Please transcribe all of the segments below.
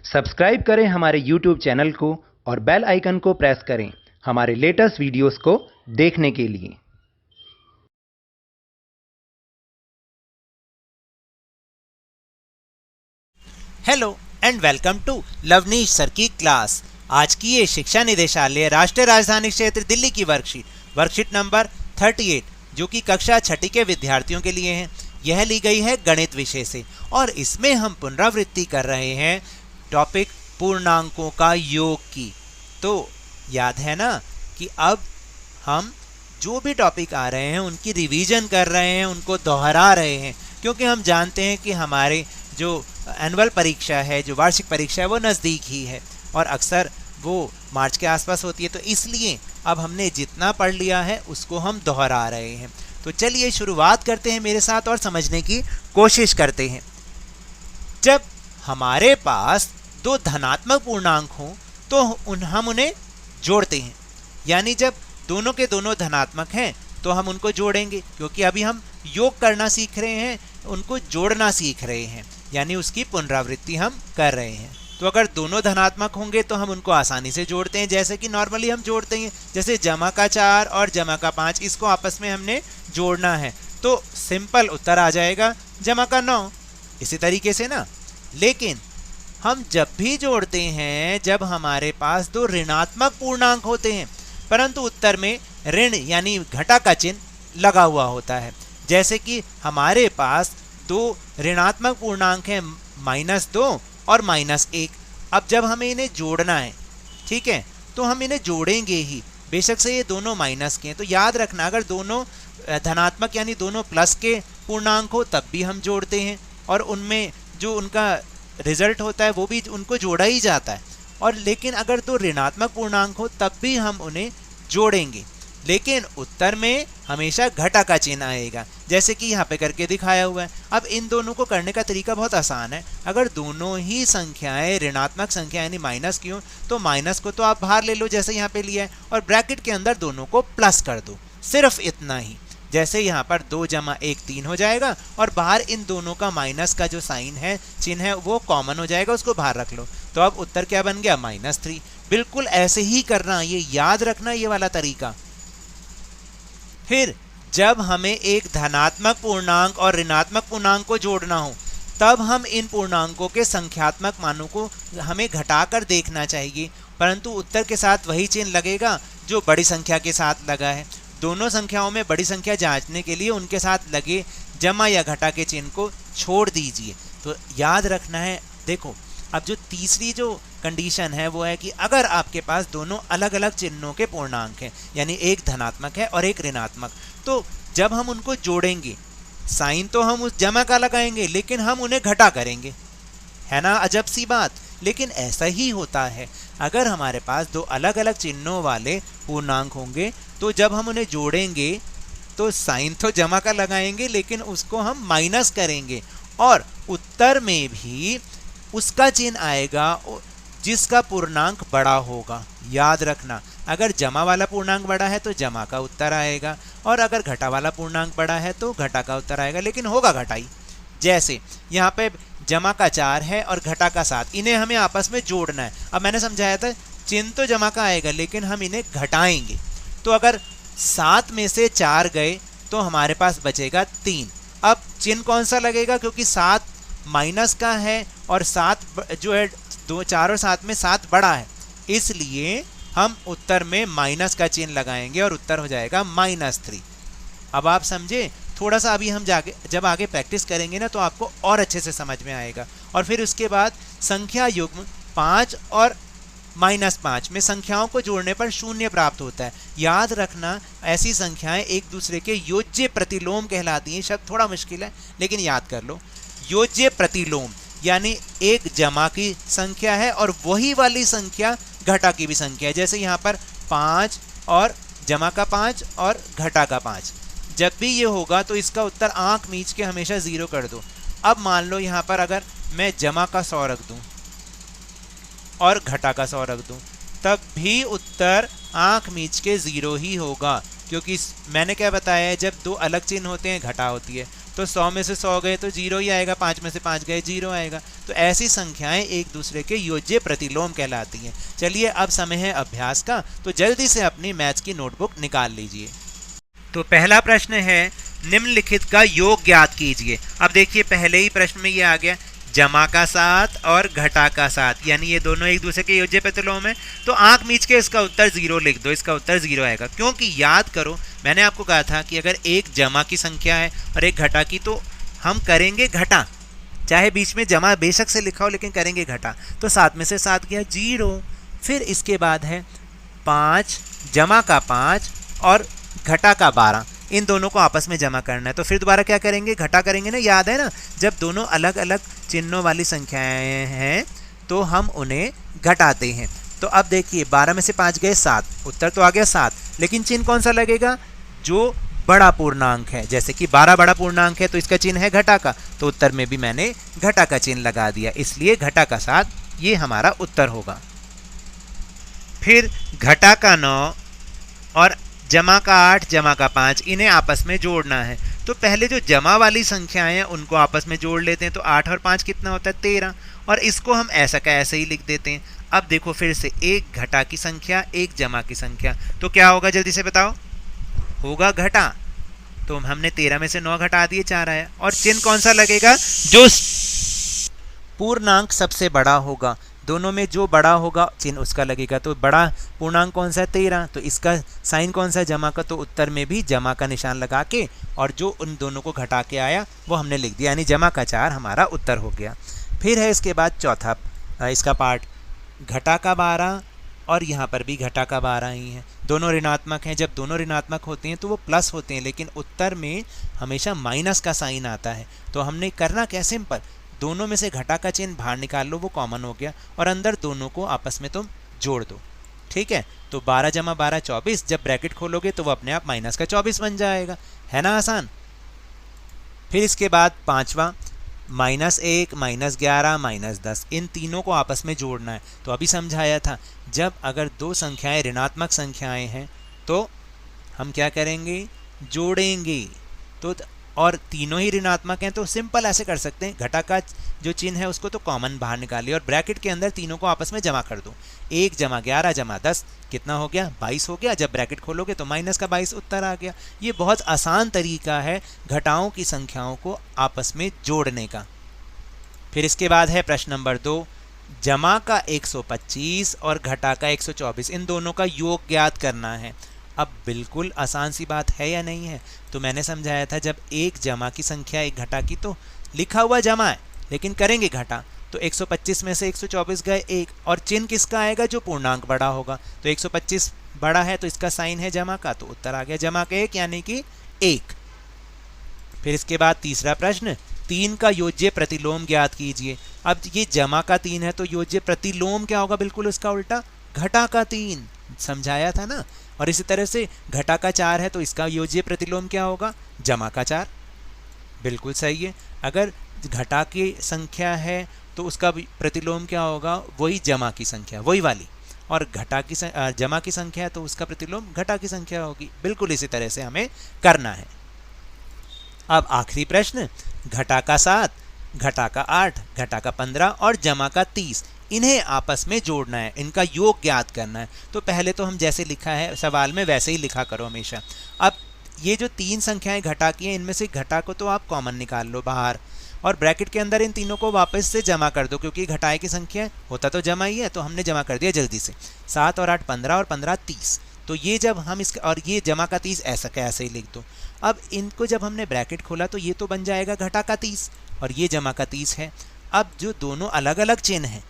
Subscribe करें हमारे YouTube channel को और बेल आइकन को प्रेस करें हमारे लेटेस्ट वीडियोस को देखने के लिए। Hello and welcome to Lovneesh sir की क्लास। आज की ये शिक्षा निदेशालय राष्ट्रीय राजधानी क्षेत्र दिल्ली की वर्कशीट नंबर 38 जो कि कक्षा 6 के विद्यार्थियों के लिए है। यह ली गई है गणित विषय से और इसमें हम पुनरावृत्ति कर रहे हैं टॉपिक पूर्णांकों का योग की। तो याद है ना कि अब हम जो भी टॉपिक आ रहे हैं उनकी रिवीजन कर रहे हैं, उनको दोहरा रहे हैं, क्योंकि हम जानते हैं कि हमारे जो एनुअल परीक्षा है, जो वार्षिक परीक्षा है, वो नज़दीक ही है और अक्सर वो मार्च के आसपास होती है। तो इसलिए अब हमने जितना पढ़ लिया है उसको हम दोहरा रहे हैं। तो चलिए शुरुआत करते हैं मेरे साथ और समझने की कोशिश करते हैं। जब हमारे पास दो धनात्मक पूर्णांक हों तो हम उन्हें जोड़ते हैं, यानी जब दोनों के दोनों धनात्मक हैं तो हम उनको जोड़ेंगे, क्योंकि अभी हम योग करना सीख रहे हैं, उनको जोड़ना सीख रहे हैं, यानी उसकी पुनरावृत्ति हम कर रहे हैं। तो अगर दोनों धनात्मक होंगे तो हम उनको आसानी से जोड़ते हैं, जैसे कि नॉर्मली हम जोड़ते हैं, जैसे जमा का 4 और जमा का 5, इसको आपस में हमने जोड़ना है तो सिंपल उत्तर आ जाएगा जमा का 9। इसी तरीके से ना, लेकिन हम जब भी जोड़ते हैं जब हमारे पास दो ऋणात्मक पूर्णांक होते हैं परंतु उत्तर में ऋण यानी घटा का चिन्ह लगा हुआ होता है, जैसे कि हमारे पास दो ऋणात्मक पूर्णांक हैं -2 और -1। अब जब हमें इन्हें जोड़ना है, ठीक है, तो हम इन्हें जोड़ेंगे ही, बेशक से ये दोनों माइनस के हैं। तो याद रखना, अगर दोनों धनात्मक यानी दोनों प्लस के पूर्णांक हो तब भी हम जोड़ते हैं और उनमें जो उनका रिजल्ट होता है वो भी उनको जोड़ा ही जाता है। और लेकिन अगर दो ऋणात्मक पूर्णांक हो तब भी हम उन्हें जोड़ेंगे, लेकिन उत्तर में हमेशा घटा का चिन्ह आएगा, जैसे कि यहाँ पे करके दिखाया हुआ है। अब इन दोनों को करने का तरीका बहुत आसान है। अगर दोनों ही संख्याएं ऋणात्मक संख्या यानी माइनस की हो तो माइनस को तो आप बाहर ले लो, जैसे यहाँ पे लिया है, और ब्रैकेट के अंदर दोनों को प्लस कर दो, सिर्फ इतना ही। जैसे यहाँ पर 2 + 1 3 हो जाएगा और बाहर इन दोनों का माइनस का जो साइन है, चिन्ह है, वो कॉमन हो जाएगा, उसको बाहर रख लो। तो अब उत्तर क्या बन गया? -3। बिल्कुल ऐसे ही करना, ये याद रखना, ये वाला तरीका। फिर जब हमें एक धनात्मक पूर्णांक और ऋणात्मक पूर्णांक को जोड़ना हो तब हम इन पूर्णांकों के संख्यात्मक मानों को हमें घटाकर देखना चाहिए, परंतु उत्तर के साथ वही चिन्ह लगेगा जो बड़ी संख्या के साथ लगा है। दोनों संख्याओं में बड़ी संख्या जांचने के लिए उनके साथ लगे जमा या घटा के चिन्ह को छोड़ दीजिए। तो याद रखना है। देखो, अब जो तीसरी जो कंडीशन है वो है कि अगर आपके पास दोनों अलग अलग चिन्हों के पूर्णांक हैं, यानी एक धनात्मक है और एक ऋणात्मक, तो जब हम उनको जोड़ेंगे साइन तो हम उस जमा का लगाएंगे लेकिन हम उन्हें घटा करेंगे, है ना अजब सी बात। लेकिन ऐसा ही होता है, अगर हमारे पास दो अलग अलग चिन्हों वाले पूर्णांक होंगे तो जब हम उन्हें जोड़ेंगे तो साइन तो जमा का लगाएंगे लेकिन उसको हम माइनस करेंगे और उत्तर में भी उसका चिन्ह आएगा जिसका पूर्णांक बड़ा होगा। याद रखना, अगर जमा वाला पूर्णांक बड़ा है तो जमा का उत्तर आएगा और अगर घटा वाला पूर्णांक बड़ा है तो घटा का उत्तर आएगा, लेकिन होगा घटाई। जैसे यहाँ पे जमा का 4 है और घटा का 7, इन्हें हमें आपस में जोड़ना है। अब मैंने समझाया था चिन्ह तो जमा का आएगा लेकिन हम इन्हें घटाएंगे, तो अगर 7 में से 4 गए तो हमारे पास बचेगा 3। अब चिन्ह कौन सा लगेगा? क्योंकि 7 माइनस का है और 7 जो है 2 4 और 7 में 7 बड़ा है, इसलिए हम उत्तर में माइनस का चिन्ह लगाएंगे और उत्तर हो जाएगा -3। अब आप समझे? थोड़ा सा अभी हम जब आगे प्रैक्टिस करेंगे ना तो आपको और अच्छे से समझ में आएगा। और फिर उसके बाद संख्या युग्म 5 और -5 में संख्याओं को जोड़ने पर 0 प्राप्त होता है। याद रखना, ऐसी संख्याएं एक दूसरे के योज्य प्रतिलोम कहलाती हैं। शब्द थोड़ा मुश्किल है लेकिन याद कर लो। योज्य प्रतिलोम यानी एक जमा की संख्या है और वही वाली संख्या घटा की भी संख्या है। जैसे यहाँ पर 5 और जमा का 5 और घटा का 5, जब भी ये होगा तो इसका उत्तर आंख मीच के हमेशा 0 कर दो। अब मान लो यहाँ पर अगर मैं जमा का 100 रख दूँ और घटा का 100 रख दूँ, तब भी उत्तर आंख मीच के 0 ही होगा, क्योंकि मैंने क्या बताया है, जब दो अलग चिन्ह होते हैं घटा होती है। तो 100 में से 100 गए तो 0 ही आएगा, 5 में से 5 गए 0 आएगा। तो ऐसी संख्याएं एक दूसरे के योज्य प्रतिलोम कहलाती हैं। चलिए अब समय है अभ्यास का, तो जल्दी से अपनी मैथ्स की नोटबुक निकाल लीजिए। तो पहला प्रश्न है निम्नलिखित का योग ज्ञात कीजिए। अब देखिए पहले ही प्रश्न में ये आ गया जमा का 7 और घटा का 7, यानी ये दोनों एक दूसरे के योज्य प्रतिलोम है। तो आंख मीच के इसका उत्तर 0 लिख दो, इसका उत्तर 0 आएगा। क्योंकि याद करो मैंने आपको कहा था कि अगर एक जमा की संख्या है और एक घटा की तो हम करेंगे घटा, चाहे बीच में जमा बेशक से लिखा हो लेकिन करेंगे घटा। तो 7 में से 7 गया 0। फिर इसके बाद है 5 जमा का 5 और घटा का 12, इन दोनों को आपस में जमा करना है। तो फिर दोबारा क्या करेंगे, घटा करेंगे ना, याद है ना, जब दोनों अलग अलग चिन्हों वाली संख्याएं हैं तो हम उन्हें घटाते हैं। तो अब देखिए 12 में से 5 गए 7, उत्तर तो आ गया 7, लेकिन चिन्ह कौन सा लगेगा, जो बड़ा पूर्णांक है। जैसे कि 12 बड़ा पूर्णांक है तो इसका चिन्ह है घटा का, तो उत्तर में भी मैंने घटा का चिन्ह लगा दिया, इसलिए घटा का 7 ये हमारा उत्तर होगा। फिर घटा का 9 और जमा का 8 जमा का 5, इन्हें आपस में जोड़ना है। तो पहले जो जमा वाली संख्याएं हैं उनको आपस में जोड़ लेते हैं। तो 8 और 5 कितना होता है 13, और इसको हम ऐसा का ऐसे ही लिख देते हैं। अब देखो फिर से एक घटा की संख्या एक जमा की संख्या, तो क्या होगा जल्दी से बताओ, होगा घटा। तो हमने 13 में से 9 घटा दिए 4 आया। और चिन्ह कौन सा लगेगा, जो पूर्णांक सबसे बड़ा होगा, दोनों में जो बड़ा होगा चिन्ह उसका लगेगा। तो बड़ा पूर्णांक कौन सा है 13, तो इसका साइन कौन सा है जमा का, तो उत्तर में भी जमा का निशान लगा के और जो उन दोनों को घटा के आया वो हमने लिख दिया, यानी जमा का 4 हमारा उत्तर हो गया। फिर है इसके बाद चौथा इसका पार्ट घटा का 12 और यहाँ पर भी घटा का 12 ही है, दोनों ऋणात्मक हैं। जब दोनों ऋणात्मक होते हैं तो वो प्लस होते हैं, लेकिन उत्तर में हमेशा माइनस का साइन आता है। तो हमने करना क्या, सिंपल, दोनों में से घटा का चिन्ह बाहर निकाल लो, वो कॉमन हो गया, और अंदर दोनों को आपस में तुम जोड़ दो, ठीक है। तो 12 जमा 12 24, जब ब्रैकेट खोलोगे तो वो अपने आप माइनस का 24 बन जाएगा, है ना आसान। फिर इसके बाद पांचवा -1 -11 -10, इन तीनों को आपस में जोड़ना है। तो अभी समझाया था, जब अगर दो संख्याएं ऋणात्मक संख्याएं हैं तो हम क्या करेंगे, जोड़ेंगे। तो और तीनों ही ऋणात्मक हैं तो सिंपल ऐसे कर सकते हैं, घटा का जो चिन्ह है उसको तो कॉमन बाहर निकालिए और ब्रैकेट के अंदर तीनों को आपस में जमा कर दो। 1 जमा 11 जमा 10 कितना हो गया, 22 हो गया। जब ब्रैकेट खोलोगे तो माइनस का 22 उत्तर आ गया। ये बहुत आसान तरीका है घटाओं की संख्याओं को आपस में जोड़ने का। फिर इसके बाद है प्रश्न नंबर 2, जमा का 125 और घटा का 124, इन दोनों का योग ज्ञात करना है। अब बिल्कुल आसान सी बात है या नहीं है। तो मैंने समझाया था, जब एक जमा की संख्या एक घटा की, तो लिखा हुआ जमा है लेकिन करेंगे घटा, तो 125 में से 124 गए 1, और चिन्ह किसका आएगा, जो पूर्णांक बड़ा होगा। तो 125 बड़ा है तो इसका साइन है जमा का, तो उत्तर आ गया जमा का 1 यानी कि 1। फिर इसके बाद तीसरा प्रश्न, 3 का योज्य प्रतिलोम ज्ञात कीजिए। अब ये जमा का 3 है तो योज्य प्रतिलोम क्या होगा, बिल्कुल उसका उल्टा, घटा का 3, समझाया था ना। और इसी तरह से घटा का 4 है तो इसका योज्य प्रतिलोम क्या होगा, जमा का 4, बिल्कुल सही है। अगर घटा की संख्या है तो उसका प्रतिलोम क्या होगा, वही जमा की संख्या, वही वाली। और घटा की जमा की संख्या है तो उसका प्रतिलोम घटा की संख्या होगी। बिल्कुल इसी तरह से हमें करना है। अब आखिरी प्रश्न, घटा का 7, घटा का 8, घटा का 15 और जमा का 30, इन्हें आपस में जोड़ना है, इनका योग ज्ञात करना है। तो पहले तो हम जैसे लिखा है सवाल में वैसे ही लिखा करो हमेशा। अब ये जो 3 संख्याएं घटा की हैं, इनमें से घटा को तो आप कॉमन निकाल लो बाहर, और ब्रैकेट के अंदर इन तीनों को वापस से जमा कर दो, क्योंकि घटाए की संख्या होता तो जमा ही है, तो हमने जमा कर दिया जल्दी से। 7 और 8 15 और 15 30। तो ये जब हम इसका, और ये जमा का 30 ऐसा का ऐसे ही लिख दो। अब इनको जब हमने ब्रैकेट खोला तो ये तो बन जाएगा घटा का 30 और ये जमा का 30 है। अब जो दोनों अलग अलग चिन्ह हैं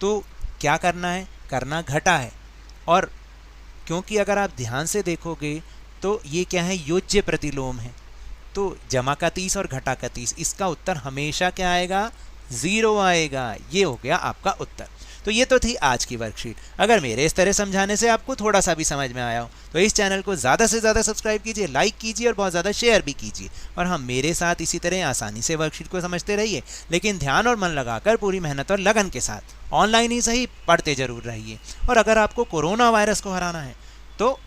तो क्या करना है, करना घटा है। और क्योंकि अगर आप ध्यान से देखोगे तो ये क्या है, योज्य प्रतिलोम है, तो जमा का 30 और घटा का 30, इसका उत्तर हमेशा क्या आएगा, 0 आएगा। ये हो गया आपका उत्तर। तो ये तो थी आज की वर्कशीट। अगर मेरे इस तरह समझाने से आपको थोड़ा सा भी समझ में आया हो तो इस चैनल को ज़्यादा से ज़्यादा सब्सक्राइब कीजिए, लाइक कीजिए और बहुत ज़्यादा शेयर भी कीजिए। और हम मेरे साथ इसी तरह आसानी से वर्कशीट को समझते रहिए, लेकिन ध्यान और मन लगाकर पूरी मेहनत और लगन के साथ, ऑनलाइन ही सही, पढ़ते जरूर रहिए। और अगर आपको कोरोना वायरस को हराना है तो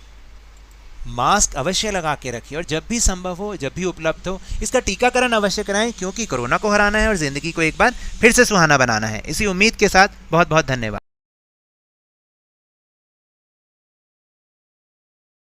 मास्क अवश्य लगा के रखिए और जब भी संभव हो, जब भी उपलब्ध हो, इसका टीकाकरण अवश्य कराएं, क्योंकि कोरोना को हराना है और ज़िंदगी को एक बार फिर से सुहाना बनाना है। इसी उम्मीद के साथ बहुत बहुत धन्यवाद।